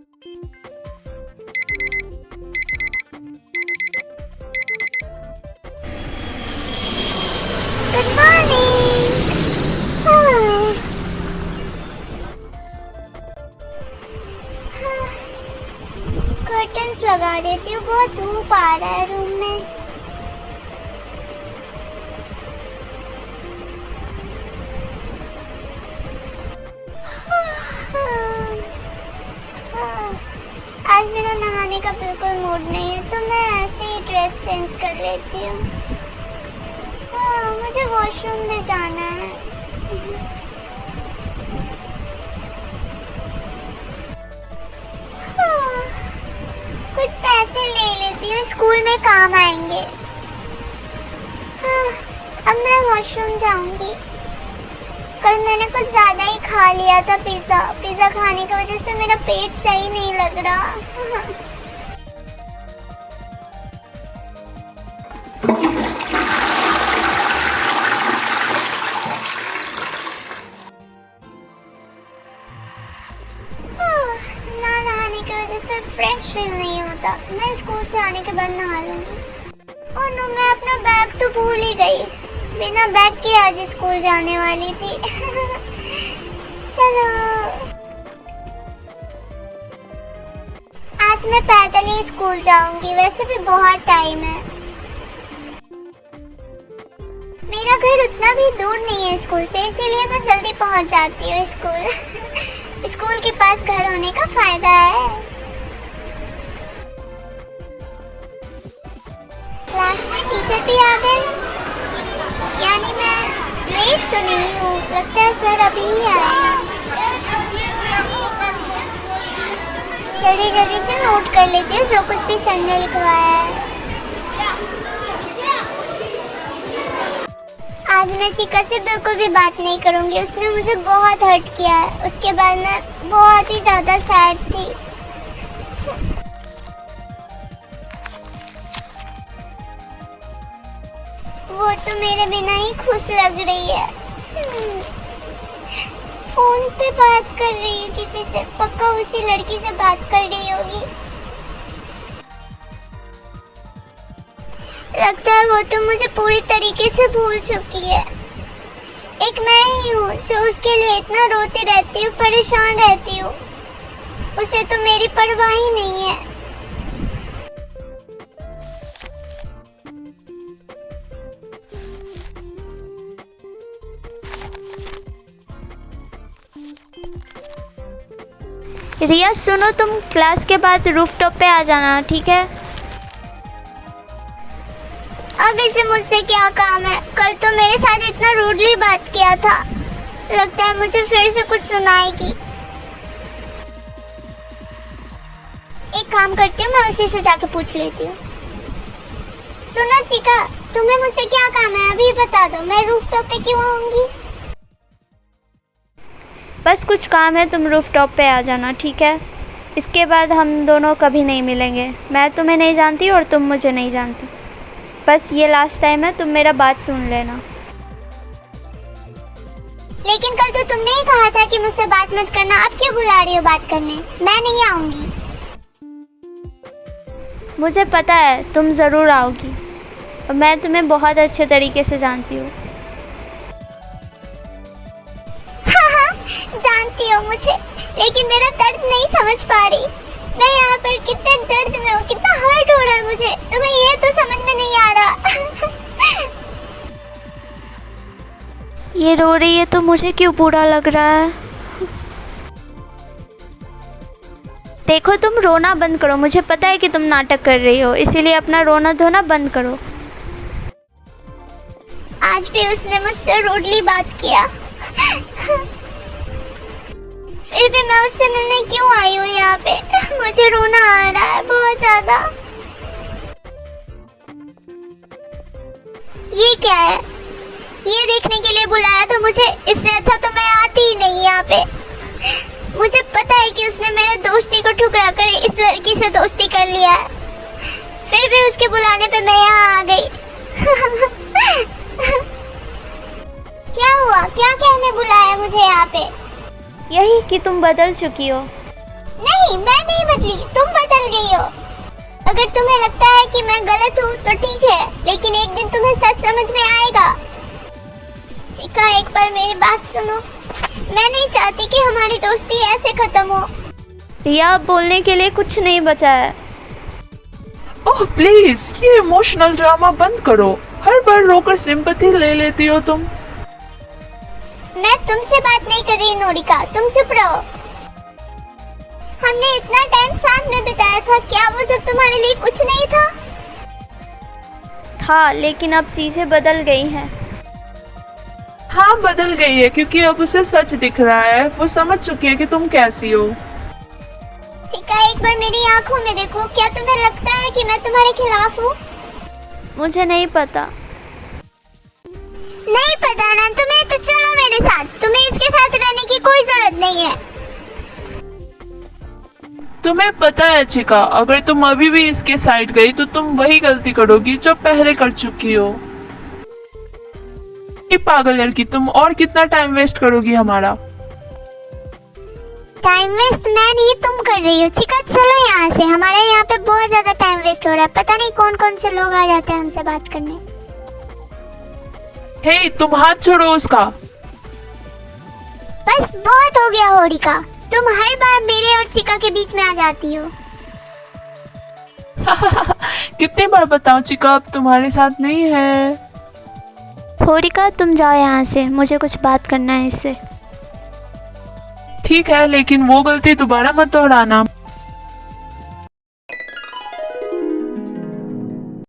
Good morning. Curtains लगा देती हूँ, बहुत धूप आ रहा है रूम में। आज मेरा नहाने का बिल्कुल मूड नहीं है, तो मैं ऐसे ही ड्रेस चेंज कर लेती हूँ। मुझे वॉशरूम में जाना है। कुछ पैसे ले लेती हूँ, स्कूल में काम आएंगे। अब मैं वॉशरूम जाऊंगी। कल मैंने कुछ ज़्यादा ही खा लिया था पिज़्ज़ा खाने की वजह से मेरा पेट सही नहीं लग रहा। ना नहाने की वजह से फ्रेश फील नहीं होता। मैं स्कूल से आने के बाद नहा लूंगी। ओह नो, मैं अपना बैग तो भूल ही गई। बिना बैग के आज स्कूल जाने वाली थी। चलो, आज मैं पैदल ही स्कूल जाऊंगी, वैसे भी बहुत टाइम है। मेरा घर उतना भी दूर नहीं है स्कूल से, इसीलिए मैं जल्दी पहुंच जाती हूँ स्कूल। स्कूल के पास घर होने का फायदा है। क्लास में टीचर भी आ गए, यानी मैं लेट तो नहीं हूँ। लगता है सर अभी ही आए हैं। जल्दी से नोट कर लेती हूँ जो कुछ भी सर ने लिखवाया है। आज मैं चिका से बिल्कुल भी बात नहीं करूँगी, उसने मुझे बहुत हर्ट किया है। उसके बाद मैं बहुत ही ज़्यादा सैड थी। वो तो मेरे बिना ही खुश लग रही है। फोन पे बात कर रही है किसी से, पक्का उसी लड़की से बात कर रही होगी। लगता है वो तो मुझे पूरी तरीके से भूल चुकी है। एक मैं ही हूँ जो उसके लिए इतना रोती रहती हूँ, परेशान रहती हूँ। उसे तो मेरी परवाह ही नहीं है। रिया सुनो, तुम क्लास के बाद रूफटॉप पे आ जाना, ठीक है? अब इसे मुझसे क्या काम है? कल तो मेरे साथ इतना रूडली बात किया था। लगता है मुझे फिर से कुछ सुनाएगी। एक काम करती हूँ, मैं उसी से जाके पूछ लेती हूँ। सुनो चिका, तुम्हें मुझसे क्या काम है? अभी बता दो, मैं रूफटॉप पे क्यों आऊंगी? बस कुछ काम है, तुम रूफटॉप पे आ जाना, ठीक है? इसके बाद हम दोनों कभी नहीं मिलेंगे। मैं तुम्हें नहीं जानती और तुम मुझे नहीं जानती। बस ये लास्ट टाइम है, तुम मेरा बात सुन लेना। लेकिन कल तो तुमने ही कहा था कि मुझसे बात मत करना। अब क्यों बुला रही हो बात करने? मैं नहीं आऊंगी। मुझे पता है तुम ज़रूर आओगी और मैं तुम्हें बहुत अच्छे तरीके से जानती हूँ। जानती हो मुझे, लेकिन मेरा दर्द नहीं समझ पा रही। मैं यहाँ पर कितने दर्द में हूँ, कितना हर्ट हो रहा है मुझे। तुम्हें ये तो समझ में नहीं आ रहा। ये रो रही है तो मुझे क्यों बुरा लग रहा है? देखो, तुम रोना बंद करो। मुझे पता है कि तुम नाटक कर रही हो, इसीलिए अपना रोना धोना बंद करो। आज भी उसने मुझसे रूडली बात किया। फिर भी मैं उससे मिलने क्यों आई हूँ यहाँ पे? मुझे रोना आ रहा है बहुत ज्यादा। ये क्या है? ये देखने के लिए बुलाया था मुझे? इससे अच्छा तो मैं आती ही नहीं यहाँ पे। मुझे पता है कि उसने मेरे दोस्ती को ठुकरा कर इस लड़की से दोस्ती कर लिया है। फिर भी उसके बुलाने पे मैं यहाँ आ गई। क्या हुआ? क्या कहने बुलाया मुझे यहाँ पे? यही कि तुम बदल चुकी हो। नहीं, मैं नहीं बदली, तुम बदल गई हो। अगर तुम्हें लगता है कि मैं गलत हूँ तो ठीक है, लेकिन एक दिन तुम्हें सच समझ में आएगा। चिका, एक बार मेरी बात सुनो। मैं नहीं चाहती कि हमारी दोस्ती ऐसे खत्म हो। रिया, अब बोलने के लिए कुछ नहीं बचा है। ओह प्लीज, ये इमोशनल ड्रामा बंद करो। हर बार रोकर सिंपैथी ले लेती हो तुम। मैं तुमसे बात नहीं कर रही नोरिका, तुम चुप रहो। हमने इतना टाइम साथ में बिताया था, क्या वो सब तुम्हारे लिए कुछ नहीं था? था, लेकिन अब चीज़ें बदल गई हैं। हाँ बदल गई है, क्योंकि अब उसे सच दिख रहा है। वो समझ चुकी है कि तुम कैसी हो। चिका, एक बार मेरी आंखों में देखो। क्या तुम्हें लगता है कि मैं तुम्हारे खिलाफ हूँ? मुझे नहीं पता। नहीं पता ना तुम्हें? तो चलो मेरे साथ। तुम्हें इसके साथ रहने की कोई जरूरत नहीं है। तुम्हें पता है चिका, अगर तुम अभी भी इसके साइड गई तो तुम वही गलती करोगी जो पहले कर चुकी हो। ये पागल लड़की, तुम और कितना टाइम वेस्ट करोगी हमारा? टाइम वेस्ट मैं नहीं, तुम कर रही हो। चिका, चलो यहाँ से। हमारे यहाँ पे बहुत ज्यादा टाइम वेस्ट हो रहा है। पता नहीं कौन कौन से लोग आ जाते हैं हमसे बात करने। हे, तुम हाथ छोड़ो उसका। बस बहुत हो गया होरिका, तुम हर बार मेरे और चिका के बीच में आ जाती हो। कितनी बार बताऊं चिका, अब तुम्हारे साथ नहीं है। होरिका, तुम जाओ यहाँ से, मुझे कुछ बात करना है इससे। ठीक है, लेकिन वो गलती दोबारा मत दोहराना।